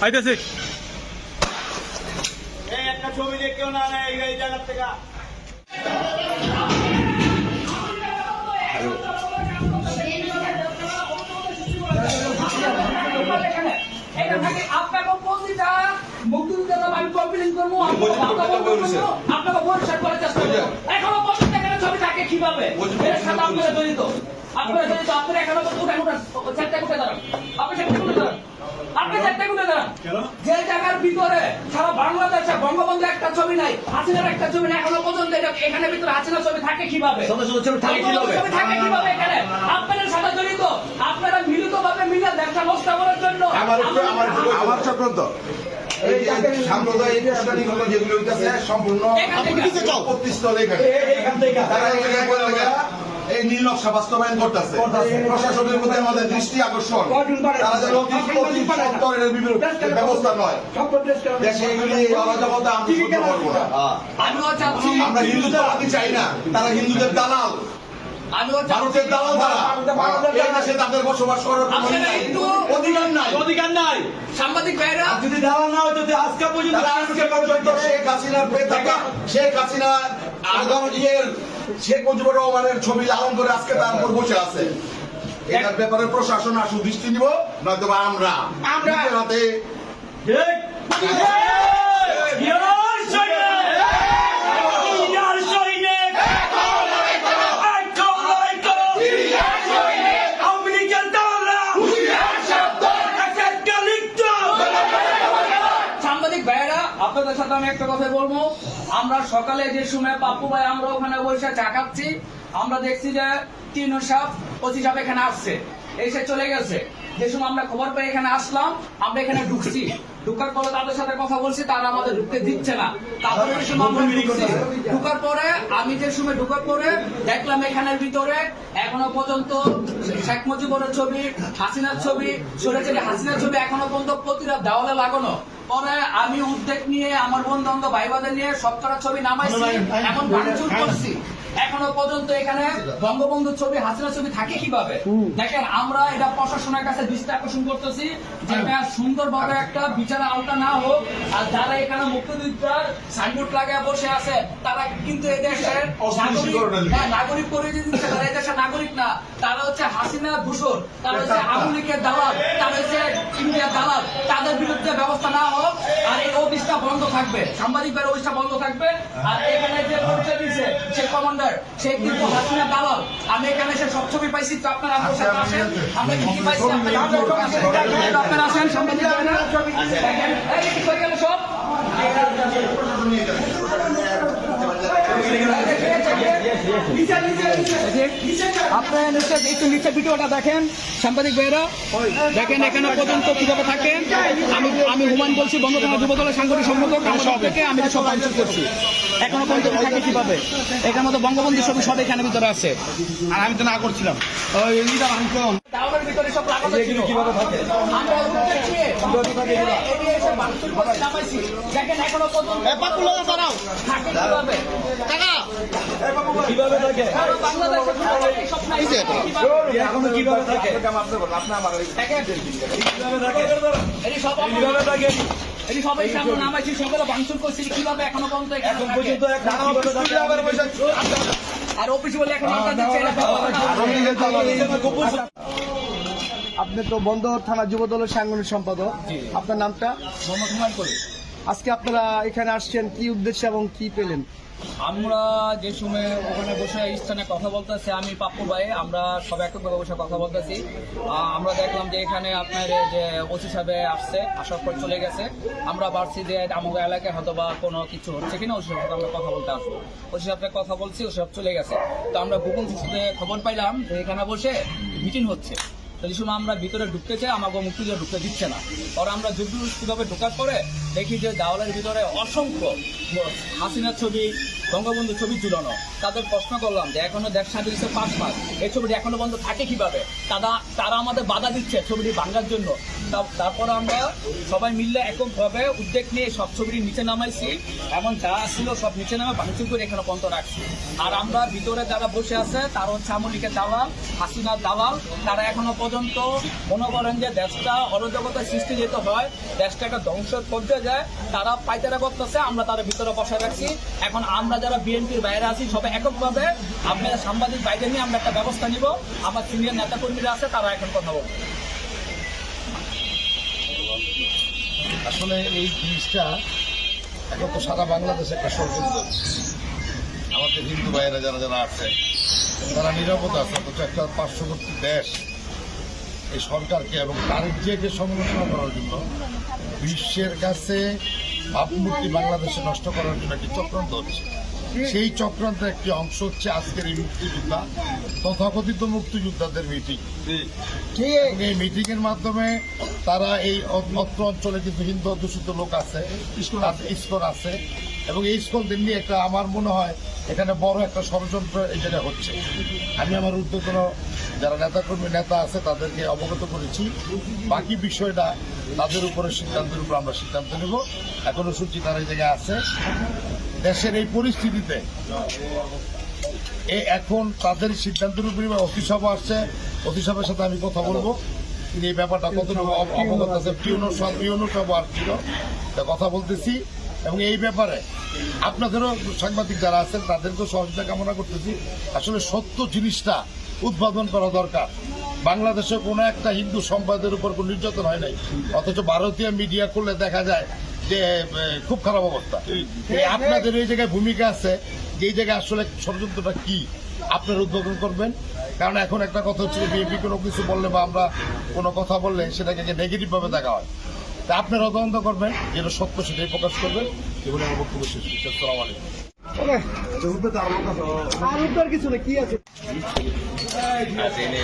আইতেছে একটা ছবি দেখেও না এই জায়গার থেকে আপনাকে প্রতিটা মুক্তিযোদ্ধা আমি কমপ্লেন করবো আপনাকে পরিষ্কার করার চেষ্টা করবো এখনো পর্যন্ত এখানে ছবি থাকে কিভাবে এর সাথে আপনারা জড়িত আপনারা এখনো চারটা কোটে দাঁড়ান আপনি চারটা কোটে দাঁড়ান আপনি চারটা কোটে দাঁড়ান যে জায়গার ভিতরে সারা বাংলাদেশে বঙ্গবন্ধু একটা ছবি নাই হাসিনার একটা ছবি নাই এখনো পর্যন্ত এখানে ভিতরে হাসিনার ছবি থাকে কিভাবে ছবি থাকে কিভাবে এখানে আপনাদের সাথে জড়িত আপনারা মিলিতভাবে মিলে দেশটা নষ্ট করার জন্য আমার চক্রান্ত এই যে সাম্প্রদায়িক উস্কানিমূলক যেগুলো হইতাছে সম্পূর্ণ প্রতিস্থল এখানে এই নীল নকশা বাস্তবায়ন করতেছে প্রশাসনের মধ্যে আমাদের দৃষ্টি আকর্ষণ তারা যেন অতি ব্যবস্থা নয় দেশে এগুলি অরাজকতা আমি সহ্য করবো না। আমরা হিন্দুত্ববাদী চাই না, তারা হিন্দুদের দালাল, ভারতের দালাল তারা। এই দেশে তাদের বসবাস করার অধিকার নাই। সাংবাদিক ভাইরা যদি দালাল না হতো আজকে পর্যন্ত শেখ হাসিনা শেখ মুজিবুর রহমানের ছবি লালন করে আজকে তার উপর বসে আছে। এটার ব্যাপারে প্রশাসন আসু দৃষ্টি দিব, নয়তো আমরা হাতে আপনাদের সাথে আমি একটা কথা বলবো, আমরা সকালে যে সময় পাপ্পু ভাই আমরা ওখানে বসে চা খাচ্ছি, আমরা দেখছি যে তিনু সাহেব ওসি সাহেব এখানে আসছে, এসে চলে গেছে। যে সময় আমরা খবর পেয়ে এখানে আসলাম, আমরা এখানে ঢুকছি, ঢুকার পরে তাদের সাথে কথা বলছি, তারা আমাদের ঢুকতে দিচ্ছে না। তারপরে ঢুকার পরে আমি যে সময় ঢুকার পরে দেখলাম এখানের ভিতরে এখনো পর্যন্ত শেখ মুজিবুরের ছবি, হাসিনার ছবি, সরেছে হাসিনার ছবি এখনো পর্যন্ত প্রতিটা দেওয়ালে লাগানো। পরে আমি উদ্যোগ নিয়ে আমার বন্ধু বান্ধব ভাই বোনদের নিয়ে সবকটা ছবি নামাইছি, এমন ভাঙচুর করছি। এখনো পর্যন্ত এখানে বঙ্গবন্ধুর ছবি, হাসিনার ছবি থাকে কিভাবে? দেখেন, আমরা এটা প্রশাসনের কাছে দৃষ্টি আকর্ষণ করতেছি যে সুন্দরভাবে একটা বিচারের আওতা না হোক। আর যারা এখানে মুক্তিযোদ্ধার সাইনবোর্ড লাগায় বসে আছে, তারা কিন্তু এই দেশের নাগরিক করে দিচ্ছে। তারা এই দেশের নাগরিক না, তারা হচ্ছে হাসিনা দূষর, তারা হচ্ছে আওয়ামী লীগের দালাল, তারা হচ্ছে ইন্ডিয়ার দালাল। তাদের বিরুদ্ধে ব্যবস্থা না হোক আর এই অফিসটা বন্ধ থাকবে, সাংবাদিকদের অফিসটা বন্ধ থাকবে। আর এখানে যে পরিচয় দিচ্ছে সে কমান্ডার, সে কিন্তু হাসিনা দালাল। আমি এখানে সে সব ছবি পাইছি, তো আপনারা আমার সাথে আসেন, আমরা কি পাইছি আপনারা আসেন, সাংবাদিক দেখেন এই কি হয়ে গেল সব। আপনারা একটু নিচে ভিডিওটা দেখেন, সাংবাদিক ভাইয়েরা দেখেন এখানে পর্যন্ত কিভাবে থাকে। আমি হুমায়ুন বলছি, বঙ্গবন্ধু যুবদলের সাংগঠনিক সম্পাদক। আমার থেকে আমি সব আলোচনা করছি এখনো পর্যন্ত থাকে কিভাবে। এখানে মতো বঙ্গবন্ধু ছবি সব এখানে ভিতরে আছে, আর আমি তো না করছিলাম ভিতরে সব লাগানো ছিল। কিভাবে থাকে দেখেন এখনো পর্যন্ত কিভাবে থাকে এখনো কিভাবে থাকে সবাই সামনে নামাইছি, সকলে ভাঙচুর করছি কিভাবে এখনো পর্যন্ত আর অফিসে বলে এখন আপনি তো বন্দর থানা যুবদলের সাংগঠনিক সম্পাদক, আপনার নামটা? আজকে আপনারা এখানে আসছেন কি উদ্দেশ্যে এবং কি পেলেন? আমরা যে সময় ওখানে বসে স্থানে কথা বলতেছি, আমি পাপ্পু ভাই, আমরা সব একভাবে বসে কথা বলতেছি। আমরা দেখলাম যে এখানে আপনার যে ওসি সাহেব আসছে, আসার পর চলে গেছে। আমরা ভাবছি যে আমাদের এলাকায় হয়তো বা কোনো কিছু হচ্ছে কিনা, ওসি সাহেব আমরা কথা বলতে আসবো। ওসি সাহেবের কথা বলছি, ওসি সাহেব চলে গেছে। তো আমরা গোপন সূত্রে খবর পাইলাম যে এখানে বসে মিটিং হচ্ছে। সেই সময় আমরা ভিতরে ঢুকতে চাই, আমাকে মুক্তিযোদ্ধা ঢুকতে দিচ্ছে না। পরে আমরা যুদ্ধভাবে ঢোকার পরে দেখি যে দেওয়ালের ভিতরে অসংখ্য হাসিনার ছবি, বঙ্গবন্ধু ছবি ঝুলানো। তাদের প্রশ্ন করলাম যে এখনো দেশ স্বাধীন হয়েছে 5 মাস, এই ছবিটি এখনো বন্ধ থাকে কিভাবে? তারা আমাদের বাধা দিচ্ছে ছবিটি ভাঙার জন্য। তারপর আমরা সবাই মিললে এককভাবে উদ্যোগ নিয়ে সব ছবিটি নিচে নামাইছি এবং যা ছিল সব নিচে নামে ভাঙচুর করে এখানে বন্ধ রাখছি। আর আমরা ভিতরে যারা বসে আছে তারা হচ্ছে আওয়ামী লীগের দালাল, হাসিনার দালাল। তারা এখনো পর্যন্ত মনে করেন যে দেশটা অরাজকতার সৃষ্টি যেতে হয়, দেশটাকে ধ্বংসের পর্যায়ে যায়, তারা পাইতারা করতেছে, আমরা তারা ভিতরে বসে রাখছি। এখন আমরা যারা বিএনপির বাইরে আছি সবাই এককভাবে আপনারা সাংবাদিক বাইরে নিয়ে আমরা একটা ব্যবস্থা নিব। আমার সিনিয়র নেতা কর্মীরা আছে, তারা এখন কথা বলবে। আসলে এই জিনিসটা এখন তো সারা বাংলাদেশে একটা ষড়যন্ত্র। আমাদের হিন্দু ভাইয়েরা যারা যারা আছে তারা নিরাপদ আছে, অথচ একটা পার্শ্ববর্তী দেশ এই সরকারকে এবং তারিখকে সমালোচনা করার জন্য বিশ্বের কাছে ভাবমূর্তি বাংলাদেশে নষ্ট করার জন্য একটি চক্রান্ত হচ্ছে। সেই চক্রান্তের একটি অংশ হচ্ছে আজকের এই মুক্তিযোদ্ধা, তথাকথিত মুক্তিযোদ্ধাদের মিটিং। এই মিটিং এর মাধ্যমে তারা এই অত্র অঞ্চলে কিন্তু হিন্দু অধ্যুষিত লোক আছে, ইসকন আছে, এবং এই ইসকনদের নিয়ে একটা আমার মনে হয় এখানে বড় একটা ষড়যন্ত্র এই জায়গায় হচ্ছে। আমি আমার উদ্যোগন যারা নেতা আছে তাদেরকে অবগত করেছি। বাকি বিষয়টা তাদের উপরে সিদ্ধান্তের উপর আমরা সিদ্ধান্ত নেব। এখনো শুনছি তারা এই জায়গায় আছে। দেশের এই পরিস্থিতিতে এখন তাদের সিদ্ধান্তের উপরে অতিসভা আসছে, অতিসভার সাথে আমি কথা বলবো তিনি এই ব্যাপারটা কতটুকু অবগত আছে। পিওনো সভা আসছিল, কথা বলতেছি, এবং এই ব্যাপারে আপনাদেরও সাংবাদিক যারা আছেন তাদেরকেও সহযোগিতা কামনা করতেছি। আসলে সত্য জিনিসটা উদ্ভাবন করা দরকার। বাংলাদেশে কোনো একটা হিন্দু সম্প্রদায়ের উপর কোনো নির্যাতন হয় নাই, অথচ ভারতীয় মিডিয়া করলে দেখা যায় যে খুব খারাপ অবস্থা। আপনাদের এই জায়গায় ভূমিকা আছে যে এই জায়গায় আসলে ষড়যন্ত্রটা কি আপনারা উদ্ভাবন করবেন। কারণ এখন একটা কথা হচ্ছে বিএনপি কোনো কিছু বললে বা আমরা কোনো কথা বললে সেটাকে নেগেটিভ ভাবে দেখা হয়। তা আপনারা তদন্ত করবেন, যেটা সত্য সেটাই প্রকাশ করবেন। এগুলো আমার বক্তব্য শেষ করছি। আসসালামু আলাইকুম। আর উদ্ধার কিছু না, কি আছে থেকে